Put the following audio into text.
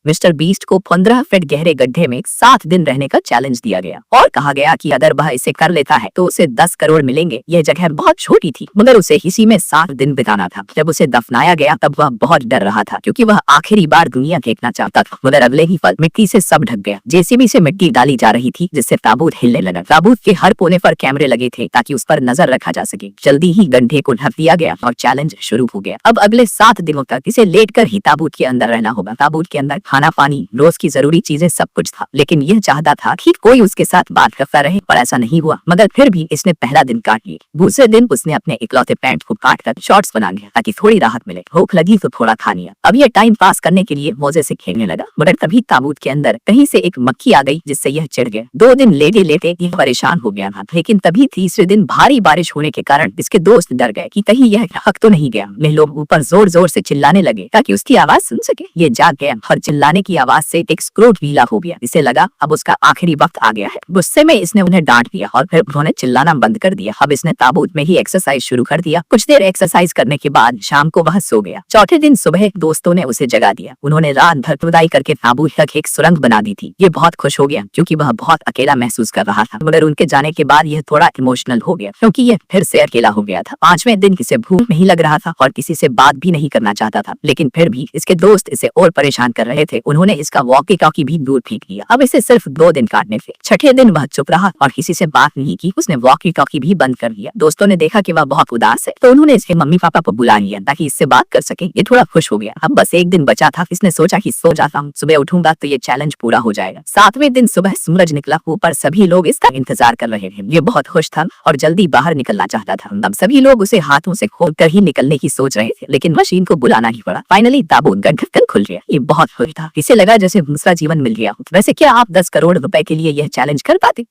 Mister beast को 15 feet गहरे गड्ढे में 7 दिन रहने का चैलेंज दिया गया और कहा गया कि अगर वह इसे कर लेता है तो उसे 10 करोड़ मिलेंगे। यह जगह बहुत छोटी थी मगर उसे इसी में 7 दिन बिताना था। जब उसे दफनाया गया तब वह बहुत डर रहा था क्योंकि वह आखिरी बार दुनिया देखना चाहता था। मगर अगले ही पल मिट्टी से सब ढक गया। जेसीबी से मिट्टी डाली जा रही थी जिससे ताबूत हिलने लगा। ताबूत के हर कोने पर कैमरे लगे थे ताकि उस पर नजर रखा जा सके। जल्दी ही गड्ढे को ढक दिया गया और चैलेंज शुरू हो गया। अब अगले 7 दिनों तक इसे लेटकर ही ताबूत के अंदर रहना होगा। ताबूत के अंदर खाना पानी रोज की जरूरी चीजें सब कुछ था, लेकिन यह चाहता था कि कोई उसके साथ बात करता रहे, पर ऐसा नहीं हुआ। मगर फिर भी इसने पहला दिन काट लिया। दूसरे दिन उसने अपने इकलौते पैंट को काट कर शॉर्ट्स बना लिया ताकि थोड़ी राहत मिले। भूख लगी तो थोड़ा खा लिया। अब यह टाइम पास करने के लिए मौजे से खेलने लगा। मगर तभी ताबूत के अंदर कहीं से एक मक्खी आ गई जिससे यह चिढ़ गया। 2 दिन लेटे लेटे यह परेशान हो गया था, लेकिन तभी तीसरे दिन भारी बारिश होने के कारण इसके दोस्त डर गए कि कहीं यह ढक तो नहीं गया। वे लोग ऊपर जोर जोर से चिल्लाने लगे ताकि उसकी आवाज सुन सके। ये जाग गया और चिल्लाने की आवाज से एक स्क्रूट गीला हो गया। इसे लगा अब उसका आखिरी वक्त आ गया है। गुस्से में इसने उन्हें डांट दिया और फिर उन्होंने चिल्लाना बंद कर दिया। अब इसने ताबूत में ही एक्सरसाइज शुरू कर दिया। कुछ देर एक्सरसाइज करने के बाद शाम को वह सो गया। चौथे दिन सुबह दोस्तों ने उसे जगा दिया। उन्होंने रात भर खुदाई करके ताबूत तक एक सुरंग बना दी थी। ये बहुत खुश हो गया क्योंकि वह बहुत अकेला महसूस कर रहा था। मगर उनके जाने के बाद यह थोड़ा इमोशनल हो गया क्योंकि यह फिर से अकेला हो गया था। 5वें दिन किसी भूख नहीं लग रहा था और किसी से बात भी नहीं करना चाहता था, लेकिन फिर भी इसके दोस्त इसे और परेशान कर रहे थे। उन्होंने इसका वॉकी टॉकी भी दूर फेंक दिया। अब इसे सिर्फ 2 दिन काटने थे। छठे दिन वह चुप रहा और किसी से बात नहीं की। उसने वॉकी टॉकी भी बंद कर दिया। दोस्तों ने देखा कि वह बहुत उदास है तो उन्होंने इसके मम्मी पापा को बुला लिया ताकि इससे बात कर सके। ये थोड़ा खुश हो गया। अब बस 1 दिन बचा था। इसने सोचा कि सो जाता हूँ, सुबह उठूंगा तो ये चैलेंज पूरा हो जाएगा। 7वें दिन सुबह सूरज निकला। ऊपर सभी लोग इसका इंतजार कर रहे थे। ये बहुत खुश था और जल्दी बाहर निकलना चाहता था। अब सभी लोग उसे हाथों से खोलकर ही निकलने की सोच रहे थे, लेकिन मशीन को बुलाना ही पड़ा। फाइनली ताबूत का ढक्कन खुल गया। ये बहुत खुश था। इसे लगा जैसे दूसरा जीवन मिल गया। वैसे क्या आप 10 करोड़ रुपए के लिए यह चैलेंज कर पाते?